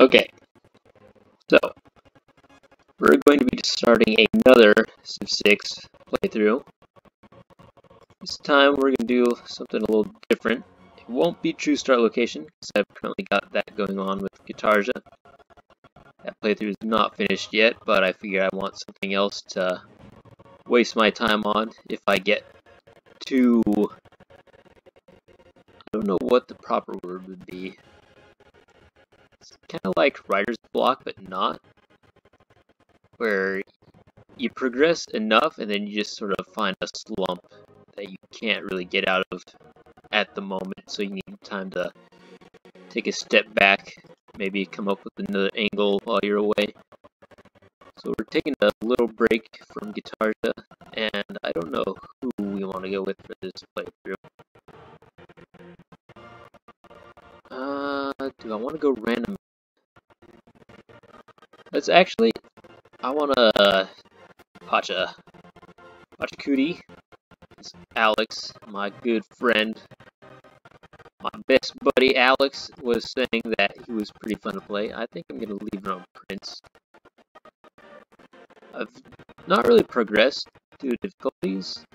Okay, so we're going to be starting another Civ 6 playthrough. This time we're going to do something a little different. It won't be true start location, because I've currently got that going on with Guitarja. That playthrough is not finished yet, but I figure I want something else to waste my time on if I get too... I don't know what the proper word would be. It's kind of like writer's block, but not. Where you progress enough and then you just sort of find a slump that you can't really get out of at the moment, so you need time to take a step back, maybe come up with another angle while you're away. So we're taking a little break from Guitarja, and I don't know who we want to go with for this playthrough. Do I want to go random? Let's actually, I want to Pachacuti. It's Alex, my good friend. My best buddy Alex was saying that he was pretty fun to play. I think I'm going to leave it on Prince. I've not really progressed due to difficulties.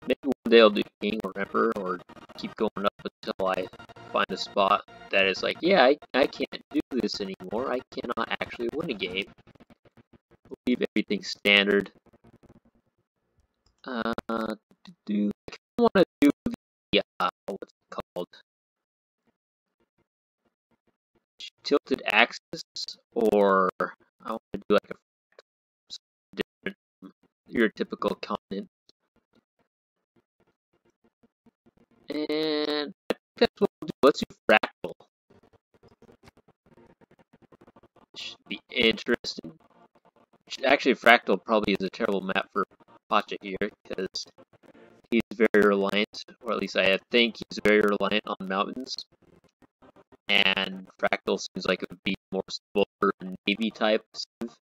Maybe one day I'll do King or Emperor, or keep going up until I find a spot that is like, yeah, I can't do this anymore. I cannot actually win a game. We'll leave everything standard. I want to do the, what's it called? Tilted axis, or I want to do like a different, your typical continent. And I think that's what we'll do. Let's do fractal. Should be interesting. Actually, fractal probably is a terrible map for Pacha here, because he's very reliant, or at least I think he's very reliant on mountains. And fractal seems like it would be more suitable for a navy type Civ.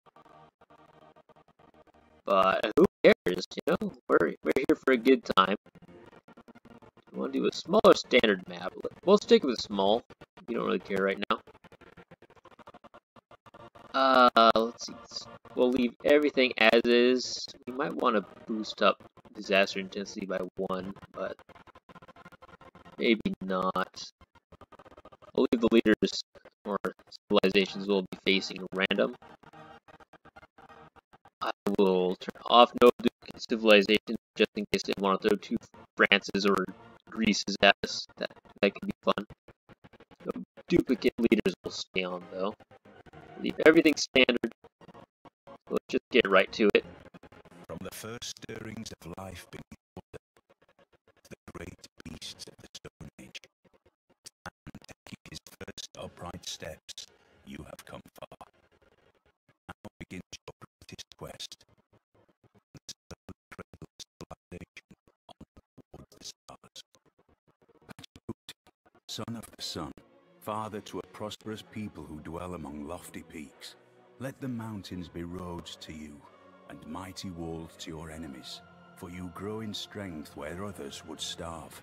But who cares, you know? We're here for a good time. We want to do a smaller standard map. We'll stick with small. We don't really care right now. Let's see. We'll leave everything as is. We might want to boost up disaster intensity by 1, but maybe not. We'll leave the leaders or civilizations will be facing random. I will turn off no duplicate civilizations just in case they want to throw 2 Frances or Greeces at us. That could be fun. No duplicate leaders will stay on though. Leave everything standard. Let's just get right to it. From the first stirrings of life beneath water, the great beasts of the Stone Age, and taking his first upright steps, you have come far. Now begins your greatest quest, and the slowly cradles civilization on towards the stars. Pachacuti, son of the sun, father to a prosperous people who dwell among lofty peaks, let the mountains be roads to you, and mighty walls to your enemies, for you grow in strength where others would starve.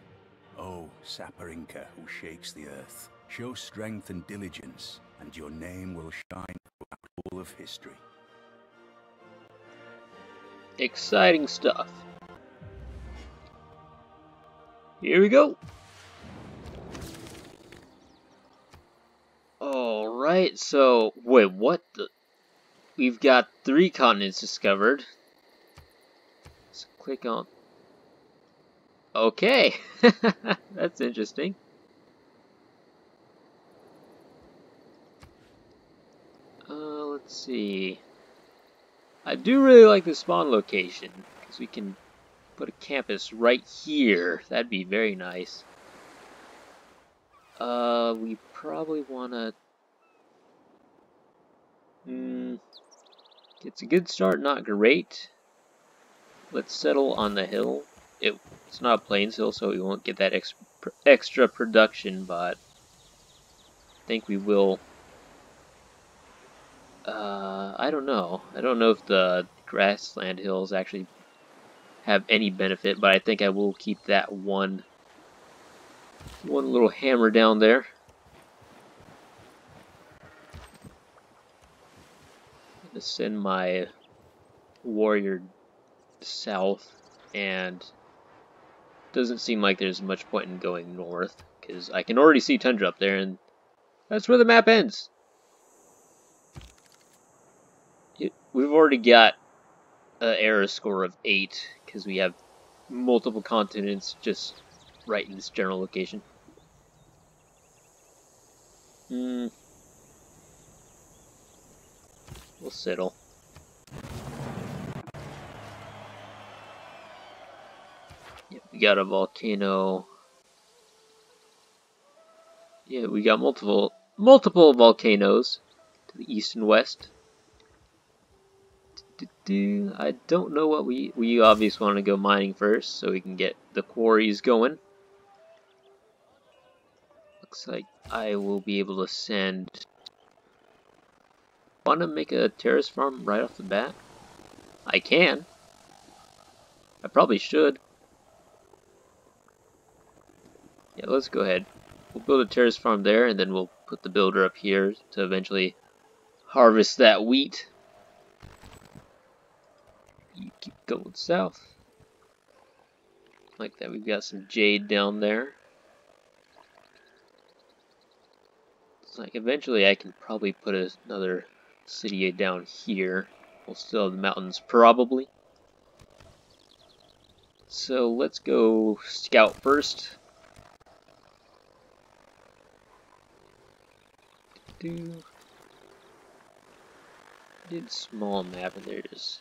O sapper Inca who shakes the earth, show strength and diligence, and your name will shine throughout all of history. Exciting stuff. Here we go. Alright, so, wait, what the... We've got 3 continents discovered. Let's click on... Okay, that's interesting. Let's see. I do really like the spawn location, because we can put a campus right here. That'd be very nice. We probably wanna... It's a good start, not great. Let's settle on the hill. It's not a plains hill, so we won't get that extra production, but I think we will. I don't know. I don't know if the grassland hills actually have any benefit, but I think I will keep that one little hammer down there. send my warrior south, and doesn't seem like there's much point in going north, because I can already see tundra up there, and that's where the map ends. We've already got an error score of 8, because we have multiple continents just right in this general location. We'll settle. Yep, we got a volcano. Yeah, we got multiple volcanoes to the east and west. I don't know what we obviously want to go mining first, so we can get the quarries going. Looks like I will be able to send. Want to make a terrace farm right off the bat? I can. I probably should. Yeah, let's go ahead. We'll build a terrace farm there, and then we'll put the builder up here to eventually harvest that wheat. You keep going south. Like that, we've got some jade down there. It's like eventually I can probably put another city down here. We'll still have the mountains, probably. So let's go scout first. Did small map, and there's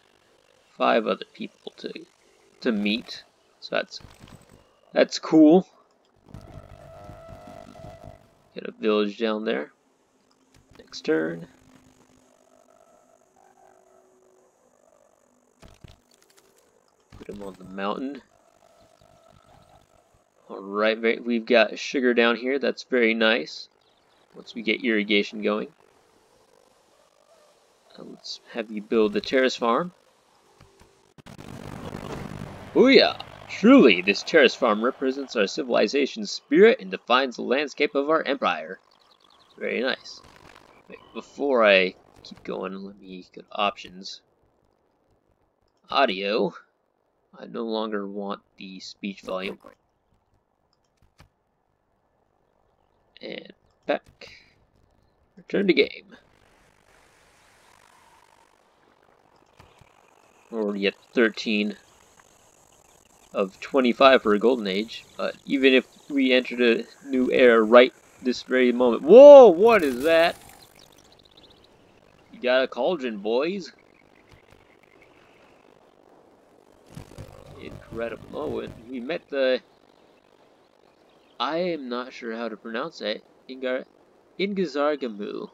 5 other people to meet. So that's cool. Get a village down there. Next turn. Put him on the mountain. Alright, we've got sugar down here. That's very nice. Once we get irrigation going. Let's have you build the terrace farm. Booyah! Truly, this terrace farm represents our civilization's spirit and defines the landscape of our empire. Very nice. Wait, before I keep going, let me go to options. Audio. I no longer want the speech volume. And back. Return to game. We're already at 13 of 25 for a golden age, but even if we entered a new era right this very moment. Whoa, what is that? You got a cauldron, boys. Incredible. Oh, and we met the... I am not sure how to pronounce that. Ingazargamu.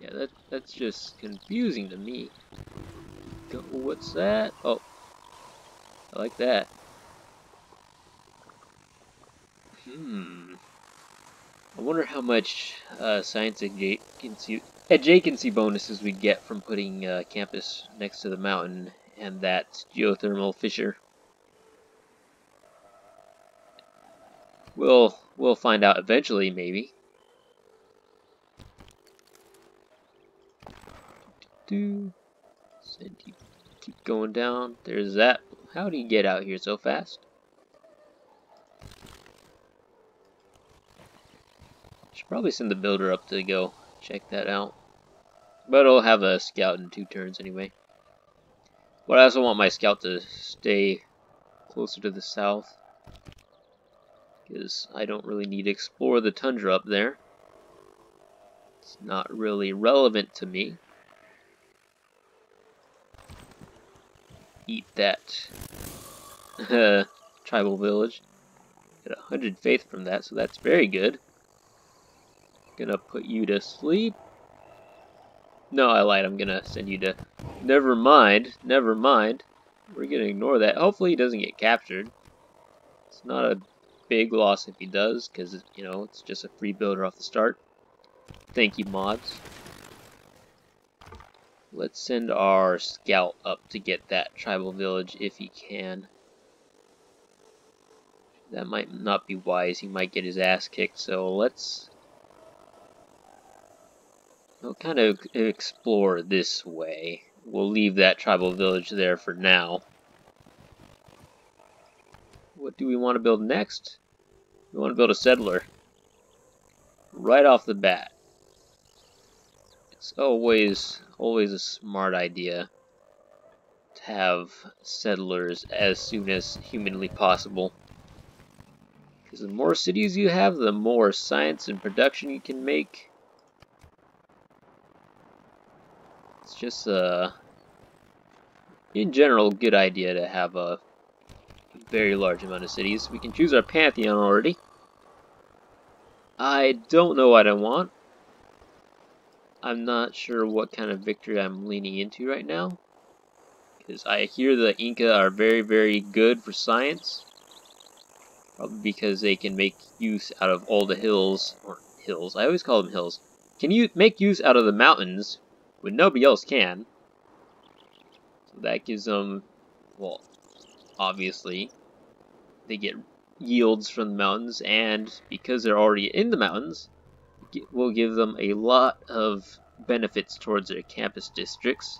Yeah, that's just confusing to me. What's that? Oh, I like that. I wonder how much science adjacency bonuses we get from putting campus next to the mountain and that geothermal fissure. We'll find out eventually, maybe. Keep going down. There's that. How do you get out here so fast? Should probably send the builder up to go check that out. But I'll have a scout in 2 turns anyway. But I also want my scout to stay closer to the south, because I don't really need to explore the tundra up there. It's not really relevant to me. Eat that tribal village. Get 100 faith from that, so that's very good. Gonna put you to sleep. No, I lied. I'm gonna send you to... Never mind. Never mind. We're gonna ignore that. Hopefully he doesn't get captured. It's not a big loss if he does, because, you know, it's just a free builder off the start. Thank you, mods. Let's send our scout up to get that tribal village if he can. That might not be wise. He might get his ass kicked, so let's We'll kind of explore this way. We'll leave that tribal village there for now. What do we want to build next? We want to build a settler. Right off the bat. It's always a smart idea to have settlers as soon as humanly possible. Because the more cities you have, the more science and production you can make. It's just in general, good idea to have a very large amount of cities. We can choose our pantheon already. I don't know what I want. I'm not sure what kind of victory I'm leaning into right now. Because I hear the Inca are very, very good for science. Probably because they can make use out of all the hills. Or hills, I always call them hills. Can you make use out of the mountains when nobody else can? So that gives them, well, obviously, they get yields from the mountains, and because they're already in the mountains, will give them a lot of benefits towards their campus districts.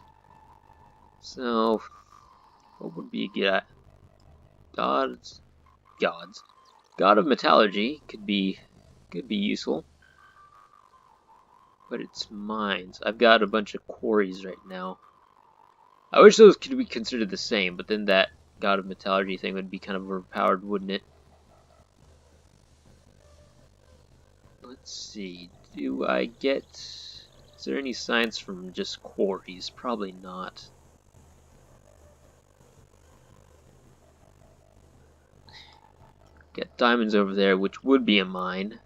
So, what would be a good gods? God of metallurgy could be useful, but it's mines. I've got a bunch of quarries right now. I wish those could be considered the same, but then that God of metallurgy thing would be kind of overpowered, wouldn't it? Let's see, do I get... Is there any science from just quarries? Probably not. Got diamonds over there, which would be a mine.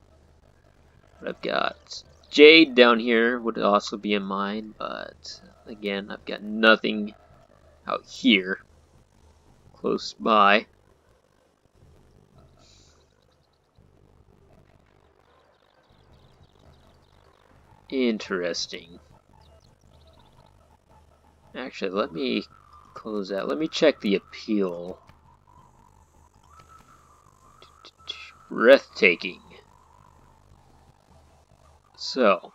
But I've got jade down here, would also be a mine, but again, I've got nothing out here close by. Interesting. Actually, let me close that. Let me check the appeal. Breathtaking. So,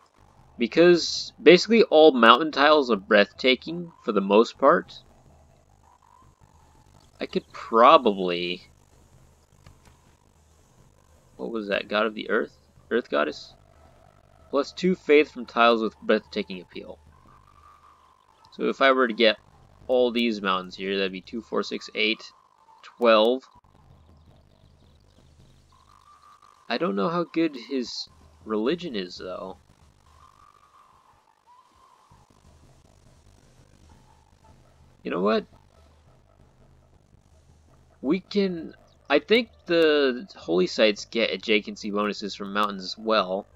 because basically all mountain tiles are breathtaking for the most part, I could probably... What was that? God of the Earth? Earth Goddess? +2 faith from tiles with breathtaking appeal. So if I were to get all these mountains here, that'd be 2, 4, 6, 8, 12. I don't know how good his religion is, though. You know what? We can... I think the holy sites get adjacency bonuses from mountains as well.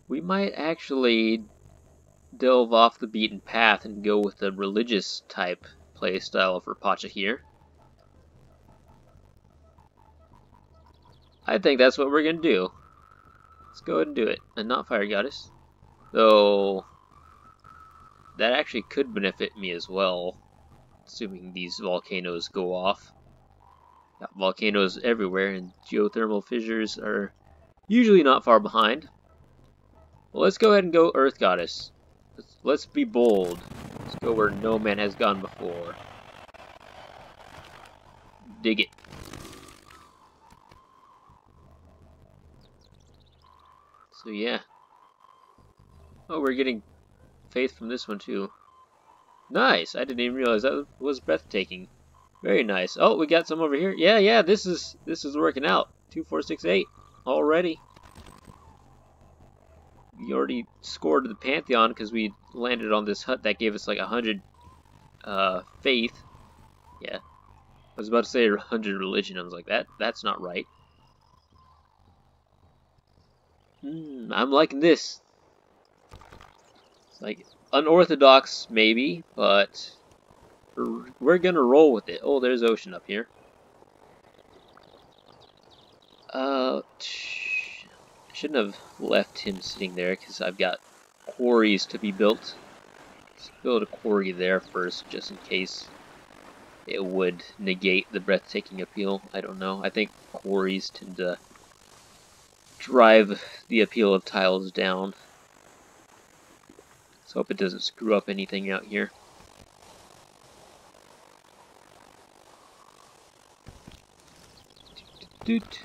We might actually delve off the beaten path and go with the religious type playstyle for Pacha here. I think that's what we're gonna do. Let's go ahead and do it. And not Fire Goddess. Though that actually could benefit me as well, assuming these volcanoes go off. Got volcanoes everywhere, and geothermal fissures are usually not far behind. Well, let's go ahead and go Earth Goddess. Let's be bold. Let's go where no man has gone before. Dig it. So yeah. Oh, we're getting faith from this one too. Nice! I didn't even realize that was breathtaking. Very nice. Oh, we got some over here. Yeah, this is working out. 2, 4, 6, 8 already. We already scored the Pantheon because we landed on this hut that gave us like 100 faith. Yeah. I was about to say 100 religion. I was like, that's not right. I'm liking this. It's like unorthodox, maybe, but we're gonna roll with it. Oh, there's ocean up here. I shouldn't have left him sitting there because I've got quarries to be built. Let's build a quarry there first, just in case it would negate the breathtaking appeal. I don't know. I think quarries tend to drive the appeal of tiles down. Let's hope it doesn't screw up anything out here. Doot.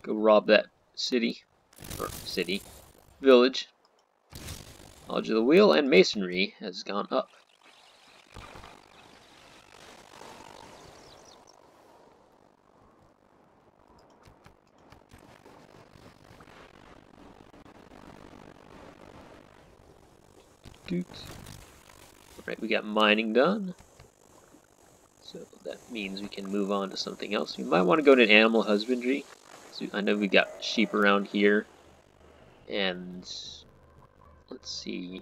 Go rob that city. Or city. Village. Knowledge of the wheel and masonry has gone up. Doot. Alright, we got mining done. So that means we can move on to something else. We might want to go to animal husbandry. So I know we got sheep around here. And let's see.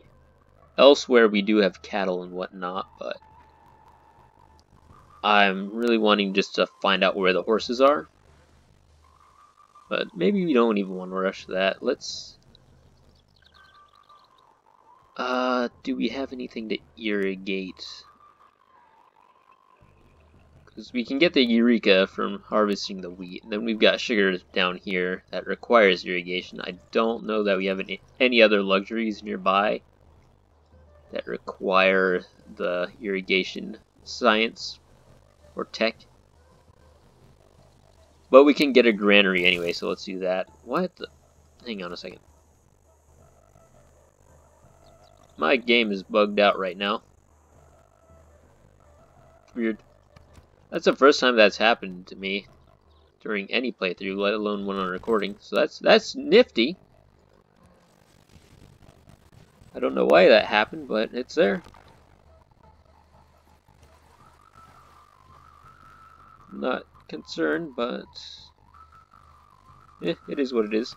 Elsewhere we do have cattle and whatnot, but I'm really wanting just to find out where the horses are. But maybe we don't even want to rush that. Let's... do we have anything to irrigate? Because we can get the eureka from harvesting the wheat. And then we've got sugar down here that requires irrigation. I don't know that we have any other luxuries nearby that require the irrigation science or tech. But we can get a granary anyway, so let's do that. What the... Hang on a second. My game is bugged out right now. Weird. That's the first time that's happened to me during any playthrough, let alone one on recording. So that's nifty. I don't know why that happened, but it's there. I'm not concerned, but it is what it is.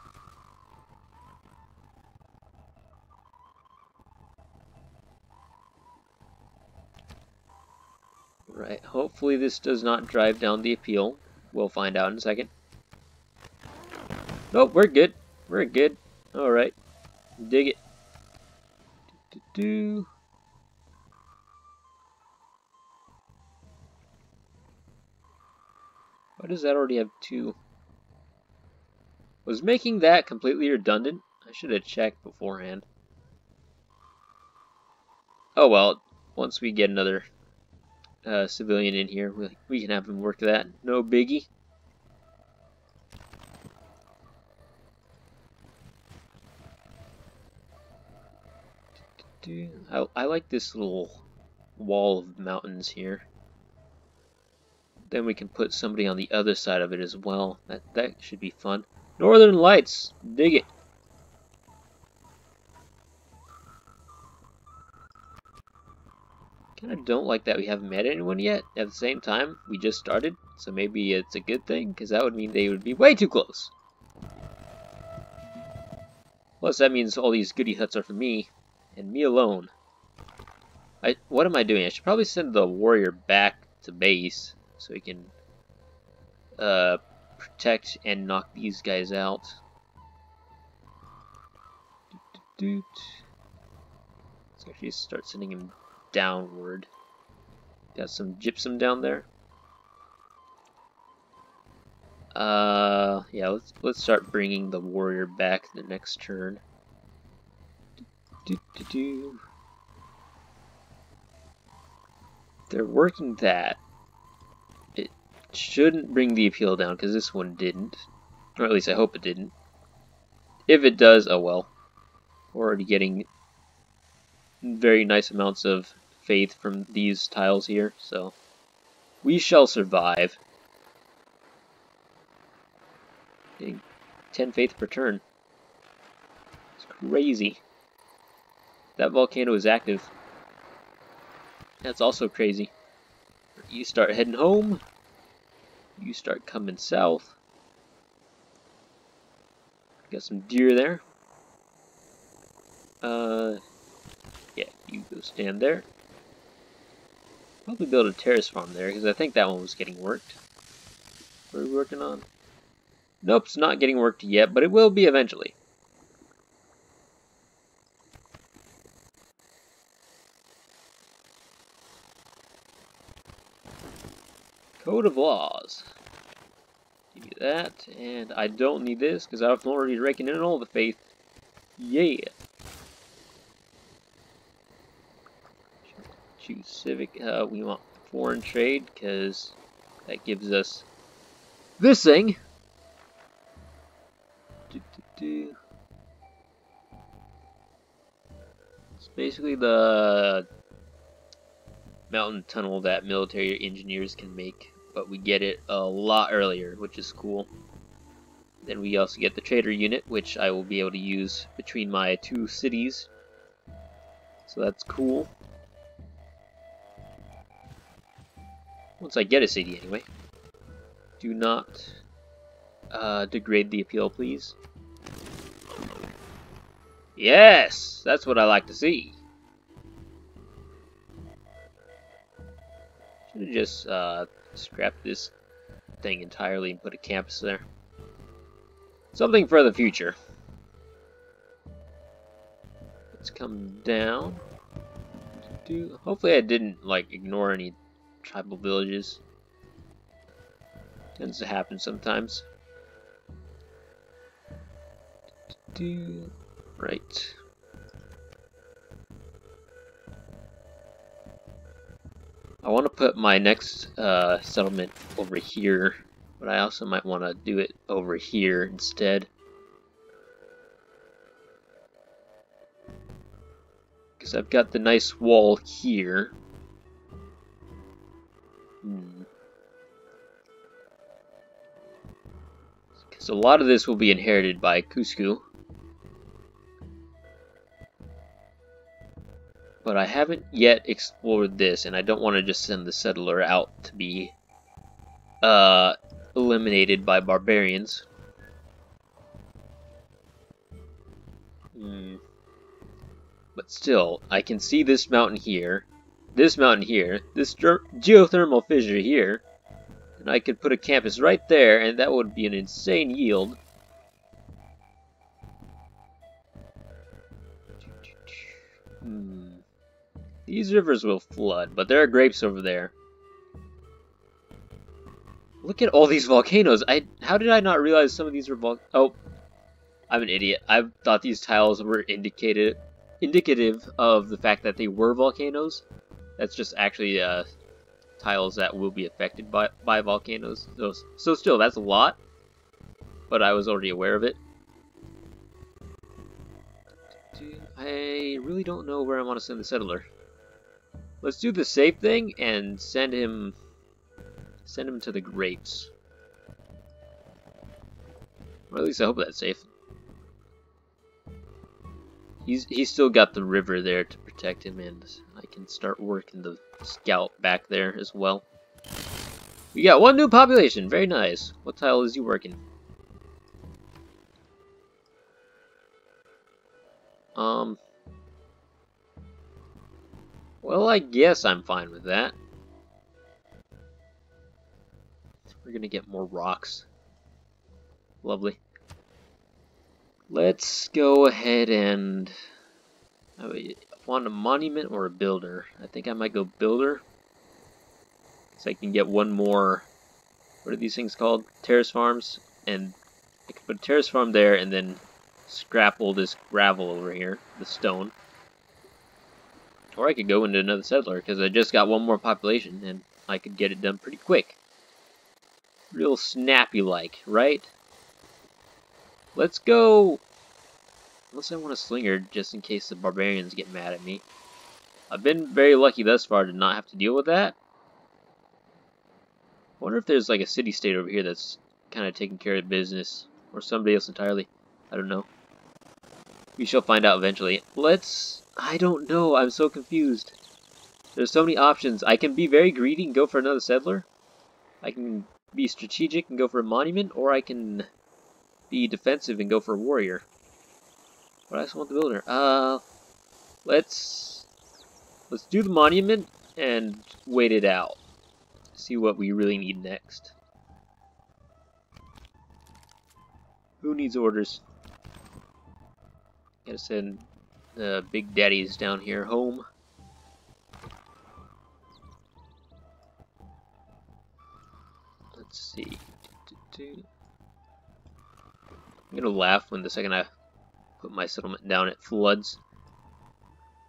Right, hopefully this does not drive down the appeal. We'll find out in a second. Nope, we're good. We're good. Alright. Dig it. Why does that already have two? Was making that completely redundant? I should have checked beforehand. Oh well, once we get another civilian in here, we can have him work that. No biggie. I like this little wall of mountains here. Then we can put somebody on the other side of it as well. That should be fun. Northern Lights, dig it. Kind of don't like that we haven't met anyone yet. At the same time, we just started, so maybe it's a good thing, because that would mean they would be way too close. Plus, that means all these goody huts are for me, and me alone. What am I doing? I should probably send the warrior back to base, so he can protect and knock these guys out. Let's actually start sending him downward. Got some gypsum down there. Yeah, let's start bringing the warrior back the next turn. They're working that. It shouldn't bring the appeal down because this one didn't, or at least I hope it didn't. If it does, oh well. We're already getting very nice amounts of faith from these tiles here, so we shall survive. Getting 10 faith per turn. It's crazy. That volcano is active. That's also crazy. You start heading home. You start coming south. Got some deer there. Yeah, you go stand there. Probably build a terrace farm there, because I think that one was getting worked. What are we working on? Nope, it's not getting worked yet, but it will be eventually. Code of laws. Give you that, and I don't need this because I've already reckoned in all the faith. Yeah. Choose civic. We want foreign trade because that gives us this thing. It's basically the mountain tunnel that military engineers can make, but we get it a lot earlier, which is cool. Then we also get the trader unit, which I will be able to use between my two cities. So that's cool. Once I get a city anyway. Do not degrade the appeal, please. Yes! That's what I like to see. Should have just scrapped this thing entirely and put a campus there. Something for the future. Let's come down. Hopefully I didn't like ignore any tribal villages. Tends to happen sometimes. Right. I want to put my next settlement over here, but I also might want to do it over here instead. Because I've got the nice wall here. Because a lot of this will be inherited by Cusco. But I haven't yet explored this, and I don't want to just send the settler out to be eliminated by barbarians. But still, I can see this mountain here, this geothermal fissure here, and I could put a campus right there, and that would be an insane yield. These rivers will flood, but there are grapes over there. Look at all these volcanoes. How did I not realize some of these were Oh, I'm an idiot. I thought these tiles were indicative of the fact that they were volcanoes. That's just actually tiles that will be affected by volcanoes. So still, that's a lot, but I was already aware of it. I really don't know where I want to send the settler. Let's do the safe thing and send him to the grapes. Or at least I hope that's safe. He's still got the river there to protect him, and I can start working the scout back there as well. We got one new population, very nice. What tile is he working? Well, I guess I'm fine with that. We're gonna get more rocks. Lovely. Let's go ahead and... I want a monument or a builder. I think I might go builder. So I can get one more... What are these things called? Terrace farms. And I can put a terrace farm there and then scrap all this gravel over here. The stone. Or I could go into another settler because I just got one more population and I could get it done pretty quick. Real snappy-like, right? Let's go... Unless I want a slinger just in case the barbarians get mad at me. I've been very lucky thus far to not have to deal with that. I wonder if there's like a city-state over here that's kind of taking care of business. Or somebody else entirely. I don't know. We shall find out eventually. I don't know. I'm so confused. There's so many options. I can be very greedy and go for another settler. I can be strategic and go for a monument. Or I can be defensive and go for a warrior. But I just want the builder. Let's do the monument and wait it out. See what we really need next. Who needs orders? Gotta send the big daddies down here home. Let's see. I'm gonna laugh when the second I put my settlement down it floods.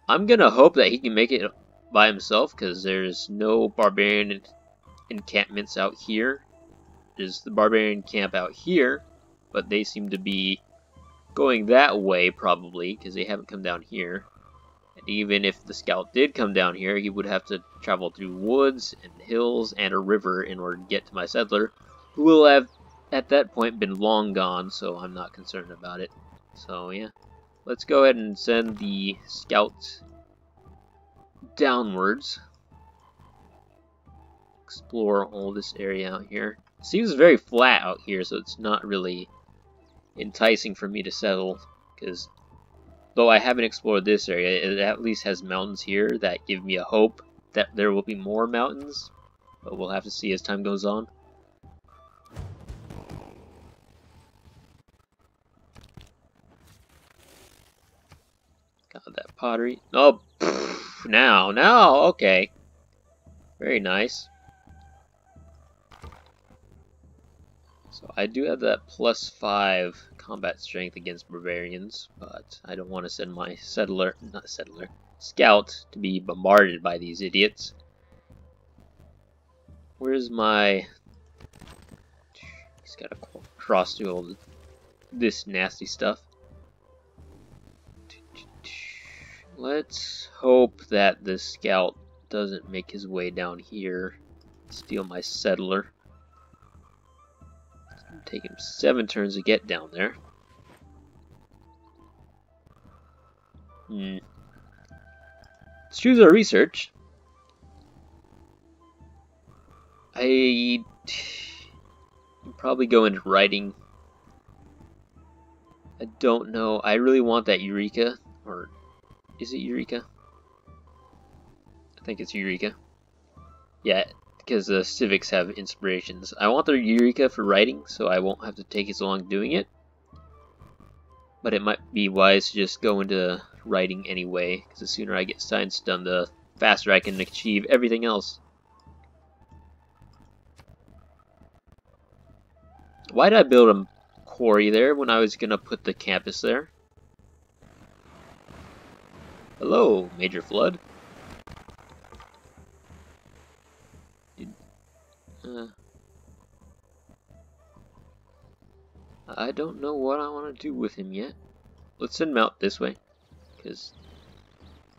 I'm gonna hope that he can make it by himself, because there's no barbarian encampments out here. There's the barbarian camp out here, but they seem to be going that way probably, because they haven't come down here. And even if the scout did come down here, he would have to travel through woods and hills and a river in order to get to my settler, who will have at that point been long gone, so I'm not concerned about it. So yeah, let's go ahead and send the scout downwards. Explore all this area out here. It seems very flat out here, so it's not really enticing for me to settle, because though I haven't explored this area, it at least has mountains here that give me a hope that there will be more mountains, but we'll have to see as time goes on. Got that pottery. Oh, pff, now, okay. Very nice. So I do have that +5 combat strength against barbarians, but I don't want to send my scout to be bombarded by these idiots. Where's my... He's got to cross through all this nasty stuff. Let's hope that the scout doesn't make his way down here, steal my settler. It's gonna take him 7 turns to get down there. Let's choose our research. I probably go into writing. I don't know. I really want that Eureka, or is it Eureka? I think it's Eureka. Yeah, because the civics have inspirations. I want the Eureka for writing, so I won't have to take as long doing it. But it might be wise to just go into writing anyway, because the sooner I get science done, the faster I can achieve everything else. Why did I build a quarry there when I was gonna put the campus there? Hello, Major Flood. I don't know what I want to do with him yet. Let's send him out this way, because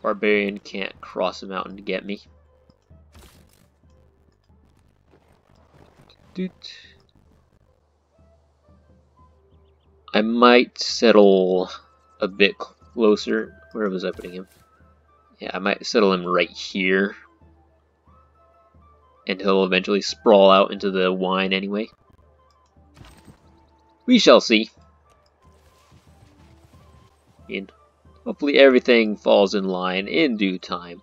barbarian can't cross a mountain to get me. I might settle a bit closer. Where was I putting him? Yeah, I might settle him right here. And he'll eventually sprawl out into the wine anyway. We shall see. And hopefully everything falls in line in due time.